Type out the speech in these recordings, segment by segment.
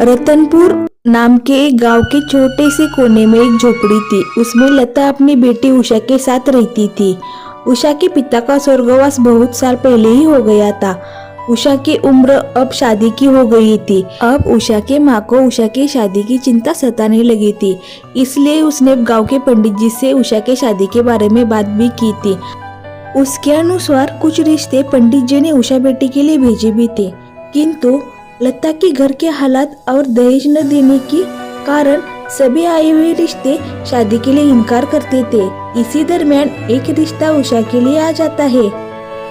रतनपुर नाम के एक गांव के छोटे से कोने में एक झोपड़ी थी। उसमें लता अपनी बेटी उषा के साथ रहती थी। उषा के पिता का स्वर्गवास बहुत साल पहले ही हो गया था। उषा की उम्र अब शादी की हो गई थी। अब उषा के माँ को उषा की शादी की चिंता सताने लगी थी, इसलिए उसने गांव के पंडित जी से उषा के शादी के बारे में बात भी की थी। उसके अनुसार कुछ रिश्ते पंडित जी ने उषा बेटी के लिए भेजे भी थे, किंतु लता के घर के हालात और दहेज न देने के कारण सभी आए हुए रिश्ते शादी के लिए इनकार करते थे। इसी दरमियान एक रिश्ता उषा के लिए आ जाता है।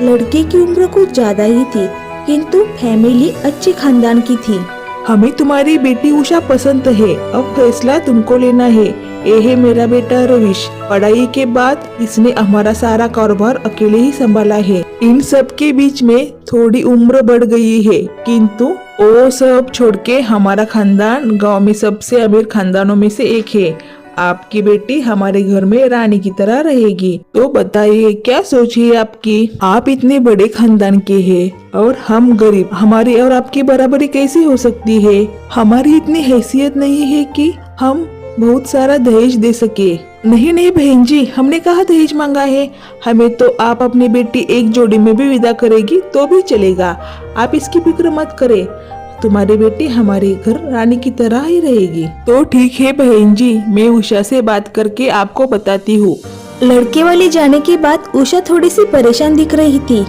लड़के की उम्र कुछ ज्यादा ही थी, किंतु फैमिली अच्छे खानदान की थी। हमें तुम्हारी बेटी उषा पसंद है, अब फैसला तुमको लेना है। ये है मेरा बेटा रविश। पढ़ाई के बाद इसने हमारा सारा कारोबार अकेले ही संभाला है। इन सब के बीच में थोड़ी उम्र बढ़ गई है, किंतु वो सब छोड़ के हमारा खानदान गांव में सबसे अमीर खानदानों में से एक है। आपकी बेटी हमारे घर में रानी की तरह रहेगी। तो बताइए क्या सोच है आपकी? आप इतने बड़े खानदान के हैं और हम गरीब, हमारी और आपकी बराबरी कैसी हो सकती है? हमारी इतनी हैसियत नहीं है कि हम बहुत सारा दहेज दे सके। नहीं नहीं बहन जी, हमने कहा दहेज मांगा है। हमें तो आप अपनी बेटी एक जोड़ी में भी विदा करेगी तो भी चलेगा। आप इसकी फिक्र मत करें, तुम्हारी बेटी हमारे घर रानी की तरह ही रहेगी। तो ठीक है बहन जी, मैं उषा से बात करके आपको बताती हूँ। लड़के वाले जाने के बाद उषा थोड़ी सी परेशान दिख रही थी।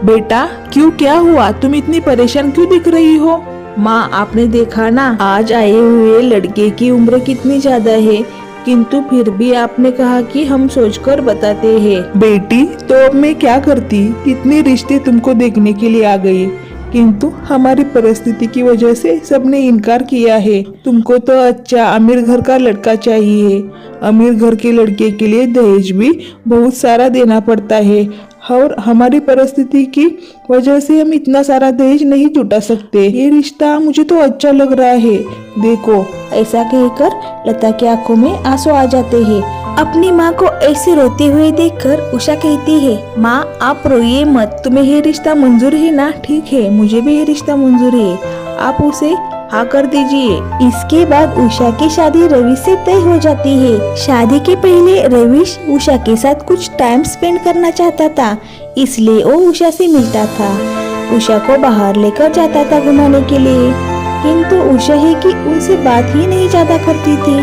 बेटा क्यों, क्या हुआ? तुम इतनी परेशान क्यों दिख रही हो? माँ आपने देखा ना, आज आए हुए लड़के की उम्र कितनी ज्यादा है, किंतु फिर भी आपने कहा कि हम सोचकर बताते हैं। बेटी तो अब मैं क्या करती, कितने रिश्ते तुमको देखने के लिए आ गए, किंतु हमारी परिस्थिति की वजह से सबने इनकार किया है। तुमको तो अच्छा अमीर घर का लड़का चाहिए। अमीर घर के लड़के के लिए दहेज भी बहुत सारा देना पड़ता है और हमारी परिस्थिति की वजह से हम इतना सारा दहेज नहीं जुटा सकते। ये रिश्ता मुझे तो अच्छा लग रहा है। देखो, ऐसा कहकर लता की आंखों में आंसू आ जाते हैं। अपनी माँ को ऐसे रोते हुए देखकर उषा कहती है, माँ आप रोइए मत, तुम्हें ये रिश्ता मंजूर है ना? ठीक है, मुझे भी ये रिश्ता मंजूर है, आप उसे हाँ कर दीजिए। इसके बाद उषा की शादी रविश से तय हो जाती है। शादी के पहले रविश उषा के साथ कुछ टाइम स्पेंड करना चाहता था, इसलिए वो उषा से मिलता था, उषा को बाहर लेकर जाता था घुमाने के लिए, किंतु उषा ही की उनसे बात ही नहीं ज्यादा करती थी,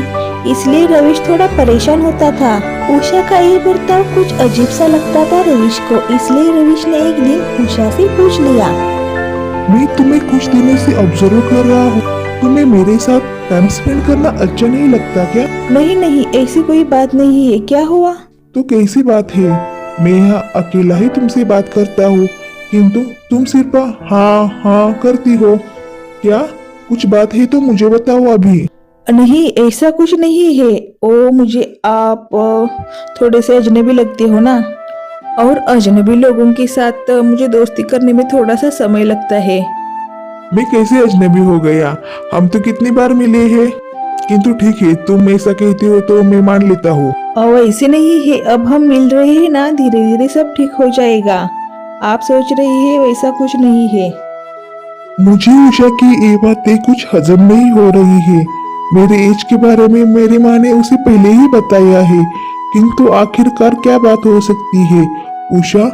इसलिए रविश थोड़ा परेशान होता था। उषा का ये बर्ताव कुछ अजीब सा लगता था रविश को, इसलिए रविश ने एक दिन उषा से पूछ लिया, मैं तुम्हें कुछ दिनों से ऑब्जर्व कर रहा हूँ, तुम्हें मेरे साथ टाइम स्पेंड करना अच्छा नहीं लगता क्या? नहीं नहीं, ऐसी कोई बात नहीं है, क्या हुआ? तो कैसी बात है? मैं यहाँ अकेला ही तुमसे बात करता हूँ, किंतु तुम सिर्फ हाँ हाँ करती हो। क्या कुछ बात है तो मुझे बताओ अभी। नहीं ऐसा कुछ नहीं है, ओ मुझे आप थोड़े से अजनबी लगते हो ना, और अजनबी लोगों के साथ मुझे दोस्ती करने में थोड़ा सा समय लगता है। मैं कैसे अजनबी हो गया? हम तो कितनी बार मिले हैं। किंतु ठीक है, तुम ऐसा कहती हो तो मैं मान लेता हूँ। और ऐसे नहीं है, अब हम मिल रहे हैं ना, धीरे धीरे सब ठीक हो जाएगा। आप सोच रही है वैसा कुछ नहीं है। मुझे उषा की ये बातें कुछ हजम नहीं हो रही है। मेरे एज के बारे में मेरी माँ ने उसे पहले ही बताया है, किंतु आखिरकार क्या बात हो सकती है? उषा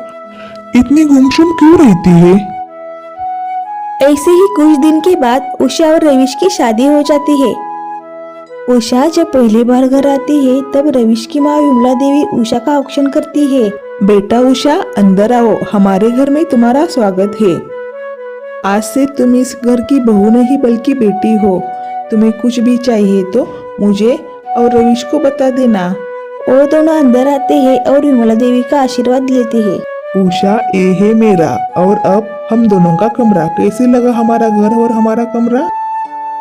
इतनी गुमसुम क्यों रहती है? ऐसे ही कुछ दिन के बाद उषा और रविश की शादी हो जाती है। उषा जब पहली बार घर आती है तब रविश की माँ विमला देवी उषा का औक्षण करती है। बेटा उषा अंदर आओ, हमारे घर में तुम्हारा स्वागत है। आज से तुम इस घर की बहू नहीं बल्कि बेटी हो। तुम्हें कुछ भी चाहिए तो मुझे और रविश को बता देना। वो दोनों अंदर आते हैं और विमला देवी का आशीर्वाद लेते हैं। उषा ये है मेरा और अब हम दोनों का कमरा। कैसे लगा हमारा घर और हमारा कमरा?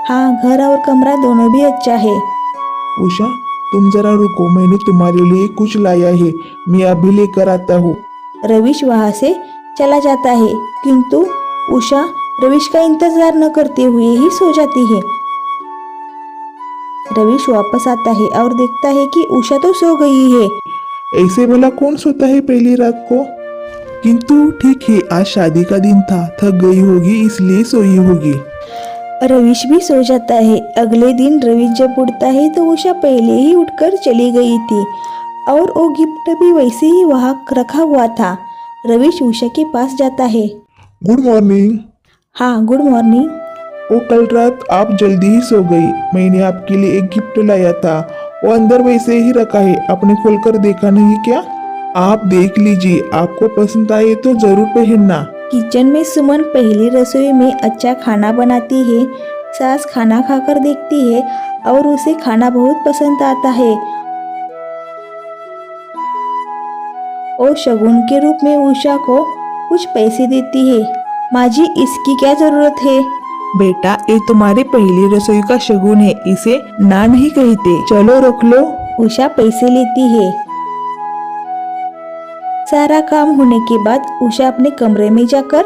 हाँ, घर और कमरा दोनों भी अच्छा है। उषा तुम जरा रुको, मैंने तुम्हारे लिए कुछ लाया है, मैं अभी लेकर आता हूँ। रविश वहाँ से चला जाता है, किंतु उषा रविश का इंतजार न करते हुए ही सो जाती है। रविश वापस आता है और देखता है कि उषा तो सो गई है। ऐसे भला कौन सोता है पहली रात को? किंतु ठीक है, आज शादी का दिन था, थक गई होगी इसलिए सोई होगी। रविश भी सो जाता है। अगले दिन रविश जब उठता है तो उषा पहले ही उठकर चली गई थी और वो गिफ्ट भी वैसे ही वहाँ रखा हुआ था। रविश उषा के पास जाता है। Good morning. हाँ, गुड मॉर्निंग। वो कल रात आप जल्दी ही सो गई। मैंने आपके लिए एक गिफ्ट लाया था, वो अंदर वैसे ही रखा है, आपने खोलकर देखा नहीं क्या? आप देख लीजिए, आपको पसंद आए तो जरूर पहनना। किचन में सुमन पहली रसोई में अच्छा खाना बनाती है। सास खाना खाकर देखती है और उसे खाना बहुत पसंद आता है। और शगुन के रूप में उषा को कुछ पैसे देती है। माँ जी, इसकी क्या जरूरत है? बेटा, ये तुम्हारी पहली रसोई का शगुन है, इसे ना नहीं कहते। चलो रख लो। उषा पैसे लेती है। सारा काम होने के बाद उषा अपने कमरे में जाकर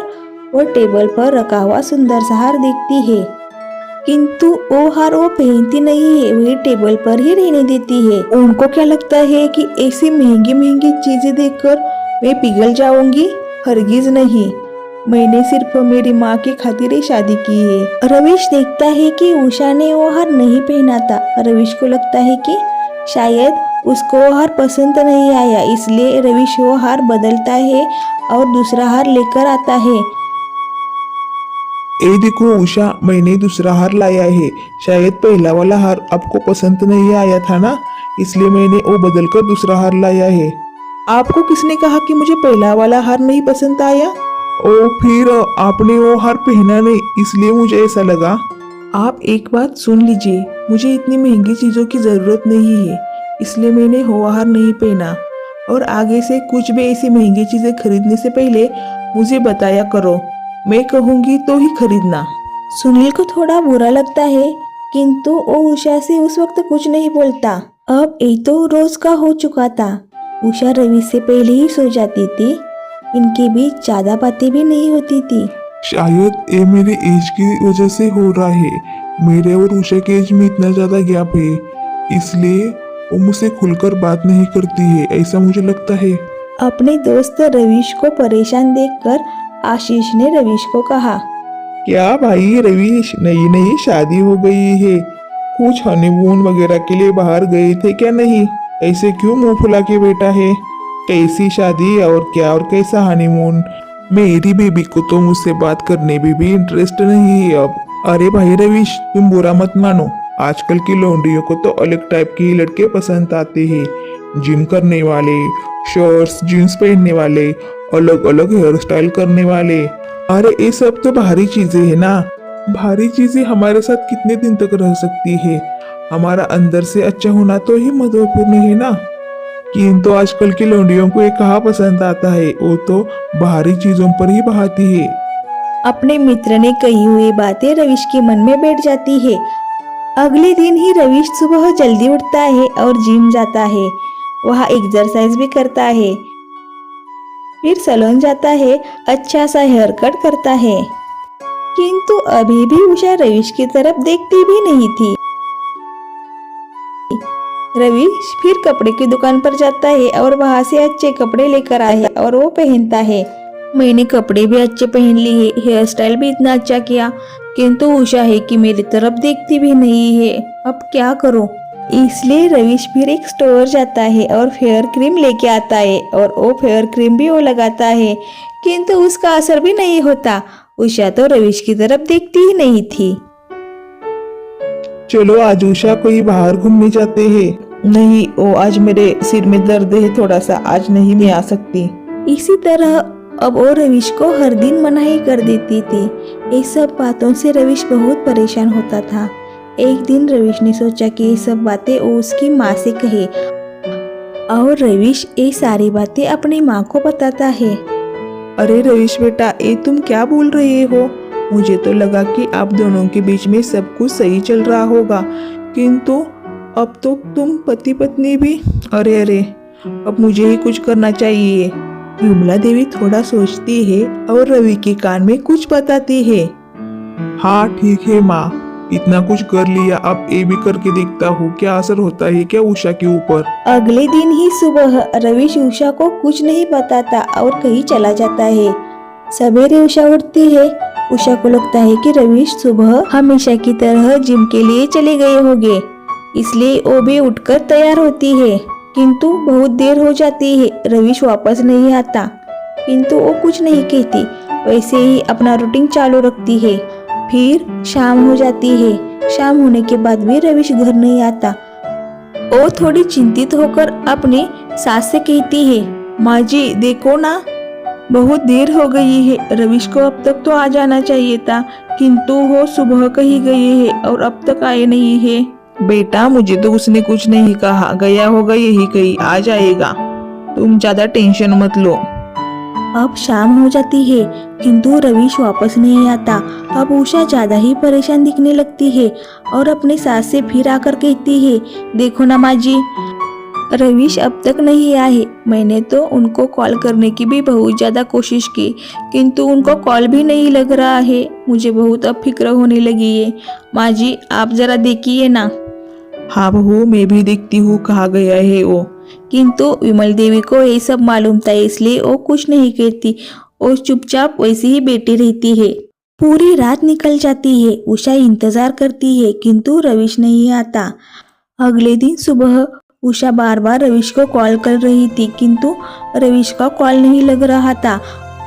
और टेबल पर रखा हुआ सुंदर सा हार देखती है, किंतु वो हार वो पहनती नहीं है, वही टेबल पर ही रहने देती है। उनको क्या लगता है कि ऐसी महंगी महंगी चीजें देखकर मैं पिघल जाऊंगी? हरगिज नहीं, मैंने सिर्फ मेरी माँ की खातिर ही शादी की है। रविश देखता है कि उषा ने वो हार नहीं पहना था। रविश को लगता है कि शायद उसको वो हार पसंद नहीं आया, इसलिए रविश वो हार बदलता है और दूसरा हार लेकर आता है। ए देखो उषा, मैंने दूसरा हार लाया है। शायद पहला वाला हार आपको पसंद नहीं आया था ना, इसलिए मैंने वो बदलकर दूसरा हार लाया है। आपको किसने कहा कि मुझे पहला वाला हार नहीं पसंद आया? ओ फिर आपने वो हार पहना नहीं, इसलिए मुझे ऐसा लगा। आप एक बात सुन लीजिए, मुझे इतनी महंगी चीजों की जरूरत नहीं है, इसलिए मैंने वो हार नहीं पहना। और आगे से कुछ भी ऐसी महंगी चीजें खरीदने से पहले मुझे बताया करो, मैं कहूँगी तो ही खरीदना। सुनील को थोड़ा बुरा लगता है, किंतु वो उषा से उस वक्त कुछ नहीं बोलता। अब ये तो रोज का हो चुका था। उषा रवि से पहले ही सो जाती थी। इनके बीच ज्यादा बातें भी नहीं होती थी। शायद ये मेरे एज की वजह से हो रहा है। मेरे और उषा के एज में इतना ज्यादा गैप है, इसलिए वो मुझसे खुलकर बात नहीं करती है, ऐसा मुझे लगता है। अपने दोस्त रविश को परेशान देखकर आशीष ने रविश को कहा, क्या भाई रवीश, नई नई शादी हो गई है, कुछ हनीमून वगैरह के लिए बाहर गए थे क्या? नहीं, ऐसे क्यों मुंह फुला के बैठा है? कैसी शादी और क्या और कैसा हनीमून? मेरी बेबी को तो मुझसे बात करने में भी इंटरेस्ट नहीं है अब। अरे भाई रवीश, तुम बुरा मत मानो, आजकल की लौंडियों को तो अलग टाइप के ही लड़के पसंद आते हैं। जिम करने वाले, शर्ट्स जीन्स पहनने वाले, अलग अलग हेयर स्टाइल करने वाले। अरे ये सब तो बाहरी चीजें है ना। बाहरी चीजें हमारे साथ कितने दिन तक रह सकती है? हमारा अंदर से अच्छा होना तो ही महत्वपूर्ण है ना। किंतु आजकल की लौंडियों को ये कहाँ पसंद आता है, वो तो बाहरी चीजों पर ही बहाती है। अपने मित्र ने कही हुई बातें रविश के मन में बैठ जाती है। अगले दिन ही रविश सुबह जल्दी उठता है और जिम जाता है। वहाँ एक्सरसाइज भी करता है, फिर सैलून जाता है, अच्छा सा हेयर कट करता है। किंतु अभी भी उषा रविश की तरफ देखती भी नहीं थी। रविश फिर कपड़े की दुकान पर जाता है और वहाँ से अच्छे कपड़े लेकर आए है और वो पहनता है। मैंने कपड़े भी अच्छे पहन लिए, हेयर स्टाइल भी इतना अच्छा किया, किंतु उषा है कि मेरी तरफ देखती भी नहीं है। अब क्या करूं? इसलिए रविश फिर एक स्टोर जाता है और फेयर क्रीम लेके आता है और वो फेयर क्रीम भी वो लगाता है, किंतु उसका असर भी नहीं होता। उषा तो रविश की तरफ देखती ही नहीं थी। चलो आज उषा कोई बाहर घूमने जाते हैं। नहीं, वो आज मेरे सिर में दर्द है थोड़ा सा, आज नहीं मैं आ सकती। इसी तरह अब वो रविश को हर दिन मनाही कर देती थी। ये सब बातों से रविश बहुत परेशान होता था। एक दिन रविश ने सोचा कि ये सब बातें वो उसकी माँ से कहे और रविश ये सारी बातें अपनी माँ को बताता है। अरे रविश बेटा, ये तुम क्या बोल रहे हो? मुझे तो लगा कि आप दोनों के बीच में सब कुछ सही चल रहा होगा, किंतु अब तो तुम पति पत्नी भी। अरे अरे, अब मुझे ही कुछ करना चाहिए। विमला देवी थोड़ा सोचती है और रवि के कान में कुछ बताती है। हाँ ठीक है माँ, इतना कुछ कर लिया, अब ये भी करके देखता हूँ क्या असर होता है क्या उषा के ऊपर। अगले दिन ही सुबह रविश उषा को कुछ नहीं बताता और कहीं चला जाता है। सवेरे उषा उठती है उषा को लगता है कि रवीश सुबह हमेशा की तरह जिम के लिए चले गए होंगे, इसलिए वो भी उठकर तैयार होती है। किंतु बहुत देर हो जाती है, रवीश वापस नहीं आता। किंतु वो कुछ नहीं कहती, वैसे ही अपना रूटीन चालू रखती है। फिर शाम हो जाती है। शाम होने के बाद भी रवीश घर नहीं आता। वो थोड़ी चिंतित होकर अपने सास से कहती है, माँ जी देखो ना, बहुत देर हो गई है। रवीश को अब तक तो आ जाना चाहिए था, किंतु वो सुबह कहीं गए हैं और अब तक आए नहीं है। बेटा मुझे तो उसने कुछ नहीं कहा, गया होगा यही कहीं, आ जाएगा, तुम ज्यादा टेंशन मत लो। अब शाम हो जाती है, किंतु रवीश वापस नहीं आता। अब उषा ज्यादा ही परेशान दिखने लगती है और अपने सास से फिर आकर कहती है, देखो ना माँ जी, रवीश अब तक नहीं आए। मैंने तो उनको कॉल करने की भी बहुत ज्यादा कोशिश की, किंतु उनको कॉल भी नहीं लग रहा है। मुझे बहुत अब फिक्र होने लगी है। माँ जी आप जरा देखिए ना। हाँ बहू, मैं भी देखती हूँ कहाँ गया है वो। किंतु विमल देवी को ये सब मालूम था, इसलिए वो कुछ नहीं कहती। वो चुपचाप वैसे ही बैठी रहती है। पूरी रात निकल जाती है। उषा इंतजार करती है, किंतु रवीश नहीं आता। अगले दिन सुबह उषा बार बार रवीश को कॉल कर रही थी, किंतु रवीश का कॉल नहीं लग रहा था।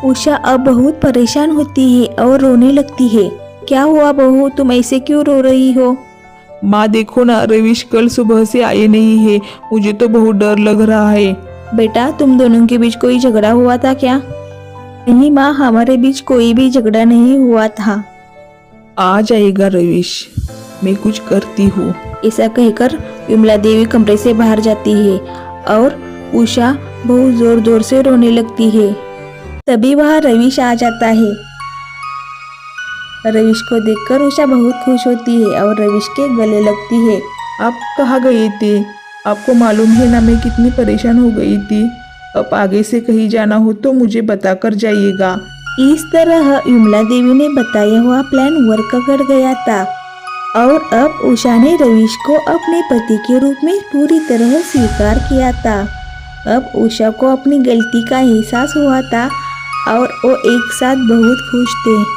उषा अब बहुत परेशान होती है और रोने लगती है। क्या हुआ बहू, तुम ऐसे क्यों रो रही हो? माँ देखो ना, रवीश कल सुबह से आए नहीं है, मुझे तो बहुत डर लग रहा है। बेटा तुम दोनों के बीच कोई झगड़ा हुआ था क्या? नहीं माँ, हमारे बीच कोई भी झगड़ा नहीं हुआ था। आ जाएगा रवीश, मैं कुछ करती हूँ। ऐसा कहकर विमला देवी कमरे से बाहर जाती है और उषा बहुत जोर जोर से रोने लगती है। तभी वहाँ रवीश आ जाता है। रवीश को देखकर उषा बहुत खुश होती है और रवीश के गले लगती है। आप कहाँ गए थे? आपको मालूम है ना मैं कितनी परेशान हो गई थी। अब आगे से कहीं जाना हो तो मुझे बताकर जाइएगा। इस तरह विमला देवी ने बताया हुआ प्लान वर्क कर गया था और अब उषा ने रवीश को अपने पति के रूप में पूरी तरह स्वीकार किया था। अब उषा को अपनी गलती का एहसास हुआ था और वो एक साथ बहुत खुश थे।